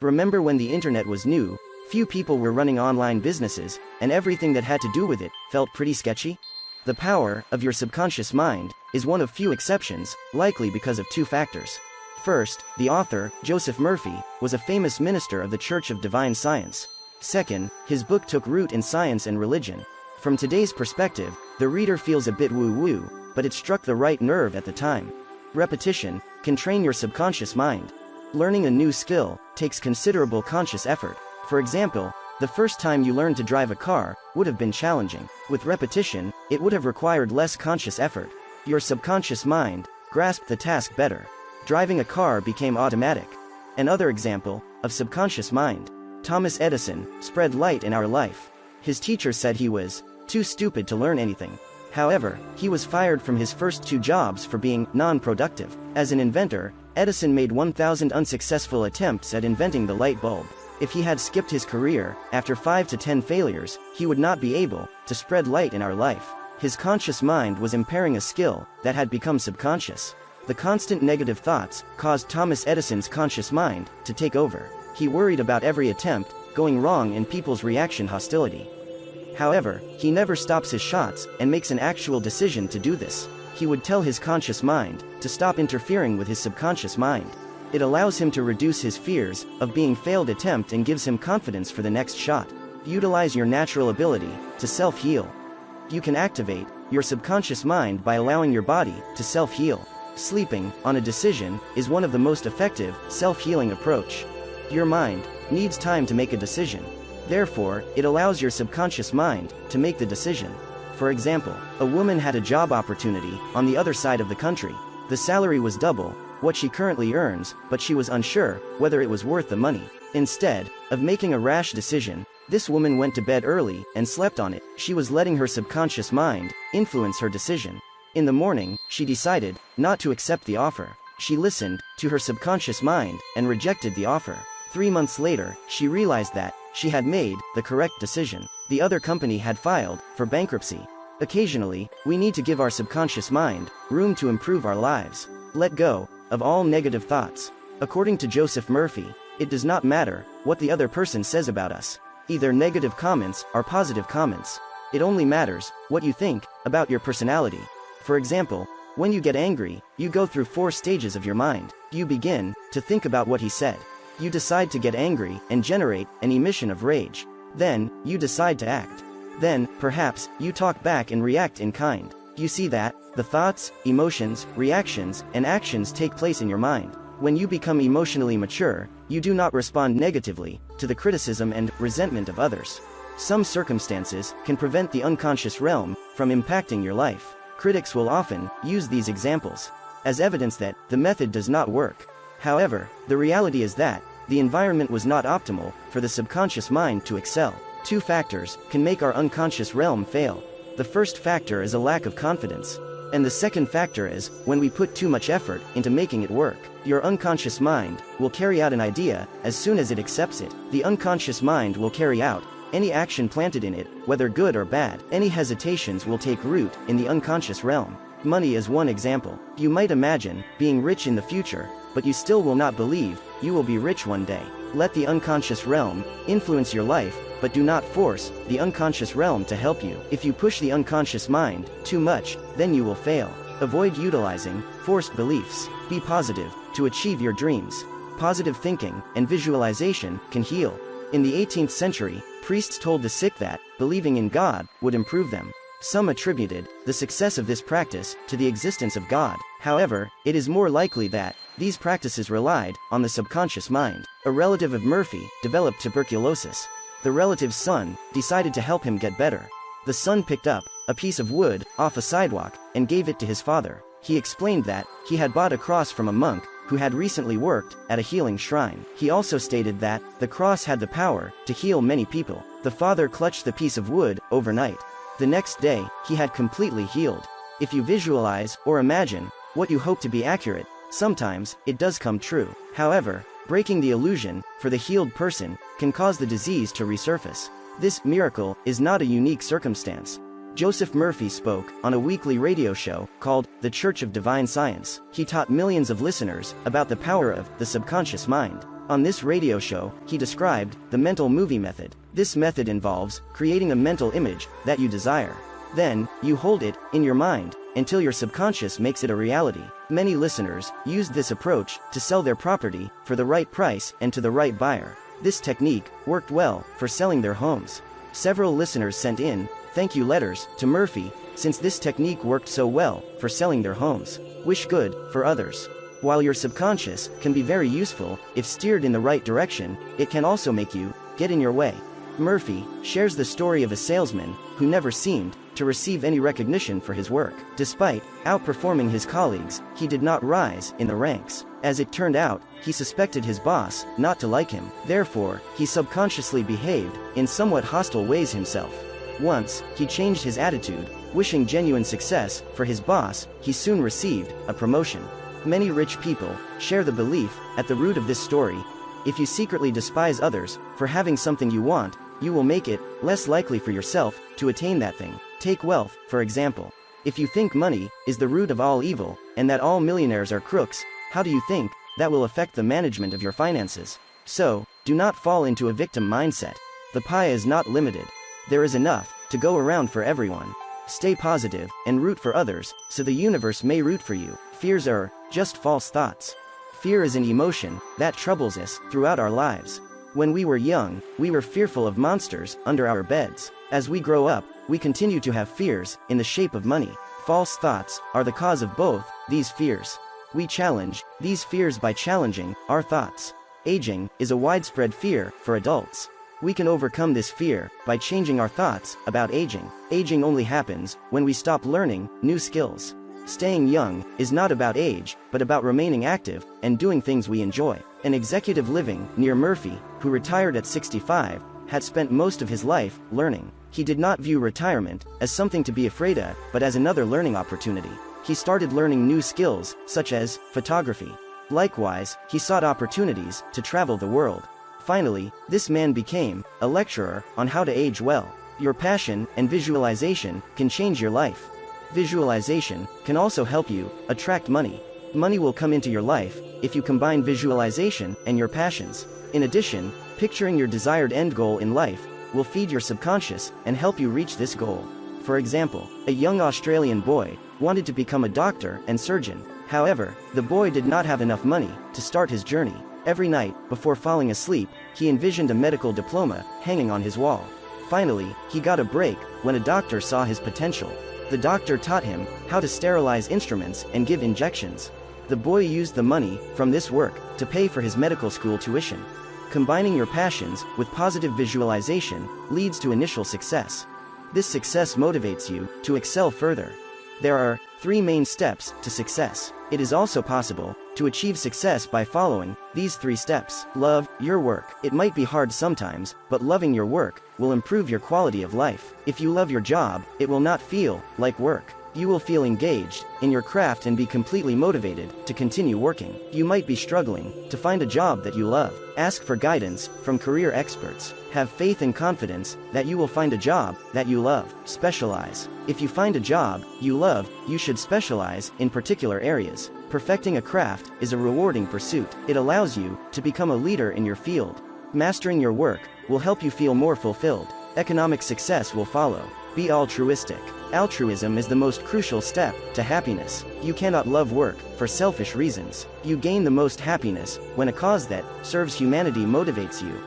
Remember when the internet was new, few people were running online businesses, and everything that had to do with it felt pretty sketchy? The power of your subconscious mind is one of few exceptions, likely because of two factors. First, the author, Joseph Murphy, was a famous minister of the Church of Divine Science. Second, his book took root in science and religion. From today's perspective, the reader feels a bit woo-woo, but it struck the right nerve at the time. Repetition can train your subconscious mind. Learning a new skill takes considerable conscious effort. For example, the first time you learned to drive a car would have been challenging. With repetition, it would have required less conscious effort. Your subconscious mind grasped the task better. Driving a car became automatic. Another example of subconscious mind. Thomas Edison spread light in our life. His teacher said he was too stupid to learn anything. However, he was fired from his first two jobs for being non-productive. As an inventor, Edison made 1,000 unsuccessful attempts at inventing the light bulb. If he had skipped his career, after 5 to 10 failures, he would not be able to spread light in our life. His conscious mind was impairing a skill that had become subconscious. The constant negative thoughts caused Thomas Edison's conscious mind to take over. He worried about every attempt going wrong and people's reaction hostility. However, he never stops his shots and makes an actual decision to do this. He would tell his conscious mind to stop interfering with his subconscious mind. It allows him to reduce his fears of being failed attempt and gives him confidence for the next shot. Utilize your natural ability to self-heal. You can activate your subconscious mind by allowing your body to self-heal. Sleeping on a decision is one of the most effective self-healing approach. Your mind needs time to make a decision. Therefore, it allows your subconscious mind to make the decision. For example, a woman had a job opportunity on the other side of the country. The salary was double what she currently earns, but she was unsure whether it was worth the money. Instead of making a rash decision, this woman went to bed early and slept on it. She was letting her subconscious mind influence her decision. In the morning, she decided not to accept the offer. She listened to her subconscious mind and rejected the offer. 3 months later, she realized that she had made the correct decision. The other company had filed for bankruptcy. Occasionally, we need to give our subconscious mind room to improve our lives. Let go of all negative thoughts. According to Joseph Murphy, it does not matter what the other person says about us, either negative comments or positive comments. It only matters what you think about your personality. For example, when you get angry, you go through 4 stages of your mind. You begin to think about what he said. You decide to get angry and generate an emission of rage. Then, you decide to act. Then, perhaps, you talk back and react in kind. You see that the thoughts, emotions, reactions, and actions take place in your mind. When you become emotionally mature, you do not respond negatively to the criticism and resentment of others. Some circumstances can prevent the unconscious realm from impacting your life. Critics will often use these examples as evidence that the method does not work. However, the reality is that the environment was not optimal for the subconscious mind to excel. 2 factors can make our unconscious realm fail. The first factor is a lack of confidence. And the second factor is when we put too much effort into making it work. Your unconscious mind will carry out an idea as soon as it accepts it. The unconscious mind will carry out any action planted in it, whether good or bad. Any hesitations will take root in the unconscious realm. Money is one example. You might imagine being rich in the future, but you still will not believe you will be rich one day. Let the unconscious realm influence your life, but do not force the unconscious realm to help you. If you push the unconscious mind too much, then you will fail. Avoid utilizing forced beliefs. Be positive to achieve your dreams. Positive thinking and visualization can heal. In the 18th century, priests told the sick that believing in God would improve them. Some attributed the success of this practice to the existence of God. However, it is more likely that these practices relied on the subconscious mind. A relative of Murphy developed tuberculosis. The relative's son decided to help him get better. The son picked up a piece of wood off a sidewalk and gave it to his father. He explained that he had bought a cross from a monk who had recently worked at a healing shrine. He also stated that the cross had the power to heal many people. The father clutched the piece of wood overnight. The next day, he had completely healed. If you visualize or imagine what you hope to be accurate, sometimes it does come true. However, breaking the illusion for the healed person can cause the disease to resurface. This miracle is not a unique circumstance. Joseph Murphy spoke on a weekly radio show called The Church of Divine Science. He taught millions of listeners about the power of the subconscious mind. On this radio show, he described the mental movie method. This method involves creating a mental image that you desire. Then, you hold it in your mind until your subconscious makes it a reality. Many listeners used this approach to sell their property for the right price and to the right buyer. This technique worked well for selling their homes. Several listeners sent in thank you letters to Murphy since this technique worked so well for selling their homes. Wish good for others. While your subconscious can be very useful if steered in the right direction, it can also make you get in your way. Murphy shares the story of a salesman who never seemed to receive any recognition for his work. Despite outperforming his colleagues, he did not rise in the ranks. As it turned out, he suspected his boss not to like him. Therefore, he subconsciously behaved in somewhat hostile ways himself. Once, he changed his attitude, wishing genuine success for his boss. He soon received a promotion. Many rich people share the belief at the root of this story. If you secretly despise others for having something you want, you will make it less likely for yourself to attain that thing. Take wealth, for example. If you think money is the root of all evil, and that all millionaires are crooks, how do you think that will affect the management of your finances? So, do not fall into a victim mindset. The pie is not limited. There is enough to go around for everyone. Stay positive and root for others, so the universe may root for you. Fears are just false thoughts. Fear is an emotion that troubles us throughout our lives. When we were young, we were fearful of monsters under our beds. As we grow up, we continue to have fears in the shape of money. False thoughts are the cause of both these fears. We challenge these fears by challenging our thoughts. Aging is a widespread fear for adults. We can overcome this fear by changing our thoughts about aging. Aging only happens when we stop learning new skills. Staying young is not about age, but about remaining active and doing things we enjoy. An executive living near Murphy, who retired at 65, had spent most of his life learning. He did not view retirement as something to be afraid of, but as another learning opportunity. He started learning new skills, such as photography. Likewise, he sought opportunities to travel the world. Finally, this man became a lecturer on how to age well. Your passion and visualization can change your life. Visualization can also help you attract money. Money will come into your life if you combine visualization and your passions. In addition, picturing your desired end goal in life will feed your subconscious and help you reach this goal. For example, a young Australian boy wanted to become a doctor and surgeon. However, the boy did not have enough money to start his journey. Every night, before falling asleep, he envisioned a medical diploma hanging on his wall. Finally, he got a break when a doctor saw his potential. The doctor taught him how to sterilize instruments and give injections. The boy used the money from this work to pay for his medical school tuition. Combining your passions with positive visualization leads to initial success. This success motivates you to excel further. There are 3 main steps to success. It is also possible to achieve success by following these 3 steps. Love your work. It might be hard sometimes, but loving your work will improve your quality of life. If you love your job, it will not feel like work. You will feel engaged in your craft and be completely motivated to continue working. You might be struggling to find a job that you love. Ask for guidance from career experts. Have faith and confidence that you will find a job that you love. Specialize. If you find a job you love, you should specialize in particular areas. Perfecting a craft is a rewarding pursuit. It allows you to become a leader in your field. Mastering your work will help you feel more fulfilled. Economic success will follow. Be altruistic. Altruism is the most crucial step to happiness. You cannot love work for selfish reasons. You gain the most happiness when a cause that serves humanity motivates you.